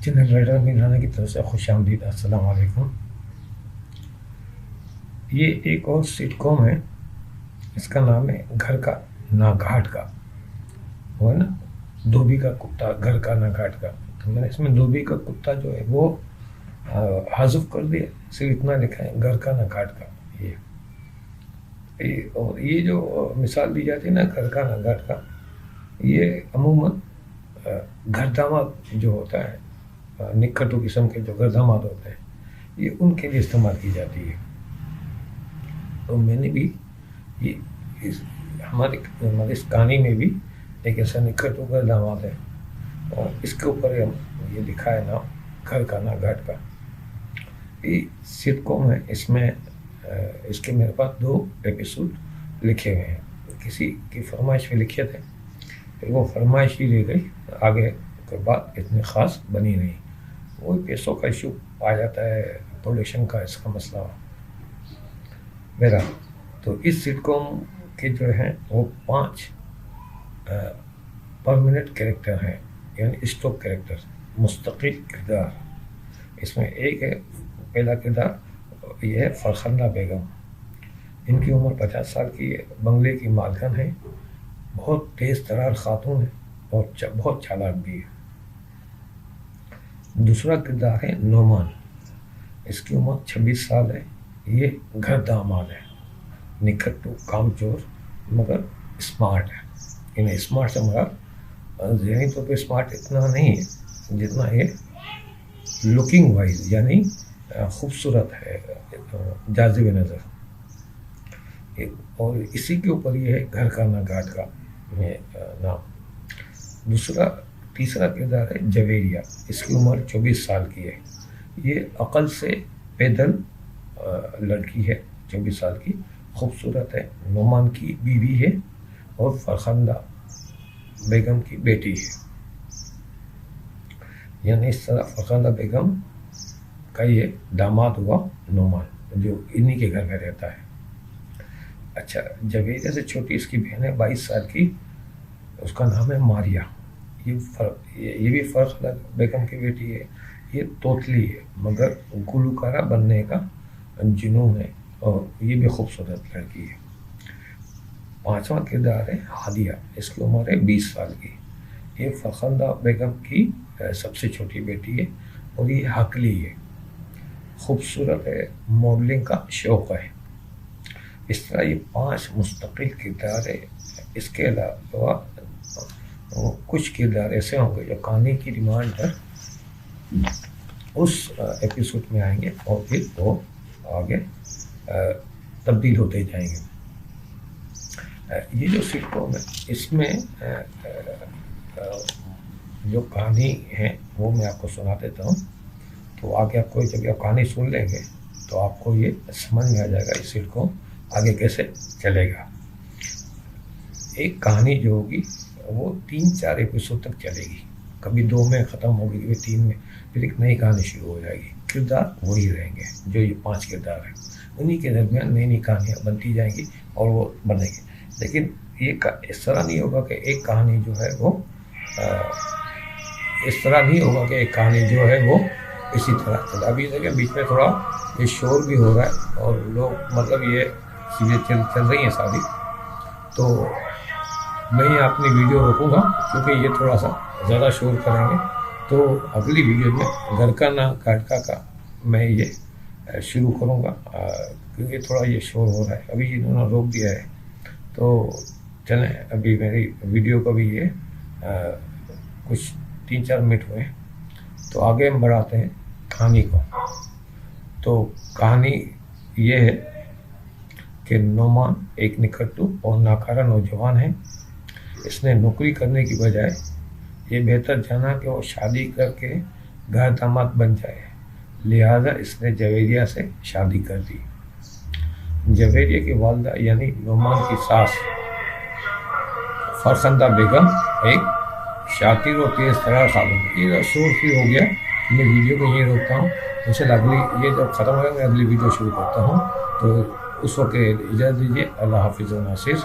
Channel writer میرانہ کی طرف سے خوش آمدید، السلام علیکم۔ یہ ایک اور سٹ کام ہے، اس کا نام ہے گھر کا نہ گھاٹ کا، وہ ہے نا دھوبی کا کتا، گھر کا نہ گھاٹ کا۔ تو میں نے اس میں دھوبی کا کتا جو ہے وہ حذف کر دیا، صرف اتنا لکھا ہے گھر کا نہ گھاٹ کا۔ اور یہ جو مثال دی جاتی ہے نا گھر کا نہ گھاٹ کا، یہ عموماً گھر داماد جو ہوتا ہے، نکھٹو قسم کے جو گھر داماد ہوتے ہیں، یہ ان کے لیے استعمال کی جاتی ہے۔ تو میں نے بھی ہماری اس کہانی میں بھی ایک ایسا نکھٹو گھر داماد ہے، اور اس کے اوپر یہ لکھا ہے نام گھر کا نہ گھاٹ کا۔ یہ سٹ کام ہے، اس کے میرے پاس 2 ایپیسوڈ لکھے ہوئے ہیں، کسی کی فرمائش پہ لکھے تھے، پھر وہ فرمائش ہی لے گئی، آگے کے بعد اتنی خاص بنی نہیں، وہ پیسوں کا ایشو آ جاتا ہے، پروڈکشن کا اس کا مسئلہ میرا۔ تو اس سٹ کام کے جو ہیں وہ 5 پرماننٹ کریکٹر ہیں، یعنی اسٹاک کریکٹر، مستقل کردار۔ اس میں ایک ہے، پہلا کردار یہ ہے فرخندہ بیگم۔ ان کی عمر 50 سال کی ہے، بنگلے کی مالکن ہے، بہت تیز ترار خاتون ہے اور بہت چالاک بھی ہے۔ دوسرا کردار ہے نعمان، اس کی عمر 26 سال ہے، یہ گھر داماد ہے، نکھٹو کام چور مگر اسمارٹ ہے۔ انہیں اسمارٹ سے مراد ذہنی طور پہ اسمارٹ اتنا نہیں ہے جتنا یہ لکنگ وائز، یعنی خوبصورت ہے، جاذب نظر۔ اور اسی کے اوپر یہ ہے گھر کا نہ گھاٹ کا نام۔ تیسرا کردار ہے جویریہ، اس کی عمر 24 سال کی ہے، یہ عقل سے پیدل لڑکی ہے، 24 سال کی، خوبصورت ہے، نعمان کی بیوی ہے اور فرخندہ بیگم کی بیٹی ہے۔ یعنی اس طرح فرخندہ بیگم کا یہ داماد ہوا نعمان، جو انہی کے گھر میں رہتا ہے۔ اچھا، جویریہ سے چھوٹی اس کی بہن ہے 22 سال کی، اس کا نام ہے ماریہ، یہ بھی فرخندہ بیگم کی بیٹی ہے، یہ توتلی ہے مگر گلوکارہ بننے کا جنون ہے، اور یہ بھی خوبصورت لڑکی ہے۔ 5واں کردار ہے ہادیہ، اس کی عمر ہے 20 سال کی، یہ فرخندہ بیگم کی سب سے چھوٹی بیٹی ہے، اور یہ حقلی ہے، خوبصورت ہے، ماڈلنگ کا شوق ہے۔ اس طرح یہ 5 مستقل کردار ہے۔ اس کے علاوہ کچھ کردار ایسے ہوں گے جو کہانی کی ڈیمانڈ پر اس ایپیسوڈ میں آئیں گے، اور پھر وہ آگے تبدیل ہوتے جائیں گے۔ یہ جو سٹ کام ہے، اس میں جو کہانی ہے وہ میں آپ کو سنا دیتا ہوں، تو آگے آپ کو جب آپ کہانی سن لیں گے تو آپ کو یہ سمجھ میں آ جائے گا اس سٹ کام آگے کیسے چلے گا۔ ایک کہانی جو ہوگی وہ 3-4 ایپیسوڈ تک چلے گی، کبھی 2 میں ختم ہوگی، کبھی 3 میں، پھر ایک نئی کہانی شروع ہو جائے گی۔ کردار وہی رہیں گے، جو یہ 5 کردار ہیں، انہی کے درمیان نئی کہانیاں بنتی جائیں گی اور وہ بنے گی۔ لیکن یہ اس طرح نہیں ہوگا کہ ایک کہانی جو ہے وہ اس طرح نہیں ہوگا کہ ایک کہانی جو ہے وہ اسی طرح چلا۔ ابھی دیکھیں بیچ میں تھوڑا یہ شور بھی ہو رہا ہے، اور لوگ مطلب یہ چیزیں چل رہی ہیں ساری، تو میں اپنی ویڈیو روکوں گا کیونکہ یہ تھوڑا سا زیادہ شور کریں گے۔ تو اگلی ویڈیو میں گھر کا نہ گھاٹ کا میں یہ شروع کروں گا، کیونکہ تھوڑا یہ شور ہو رہا ہے، ابھی انہوں نے روک دیا ہے۔ تو چلیں، ابھی میری ویڈیو کا بھی یہ کچھ 3-4 منٹ ہوئے، تو آگے ہم بڑھاتے ہیں کہانی کو۔ تو کہانی یہ ہے کہ نعمان ایک نکھٹو اور ناکارہ نوجوان ہے، اس نے نوکری کرنے کی بجائے یہ بہتر جانا کہ وہ شادی کر کے گھر داماد بن جائے، لہذا اس نے جویریہ سے شادی کر دی۔ جویریہ کی والدہ یعنی نعمان کی ساس فرخندہ بیگم ایک شاطر اور تیز ترار خاتون ہے۔ یہ شور فری ہو گیا، میں ویڈیو کو یہیں روکتا ہوں، انشاءاللہ اگلی یہ جب ختم ہوگا میں اگلی ویڈیو شروع کرتا ہوں، تو اس وقت اجازت دیجیے، اللہ حافظ و ناصر۔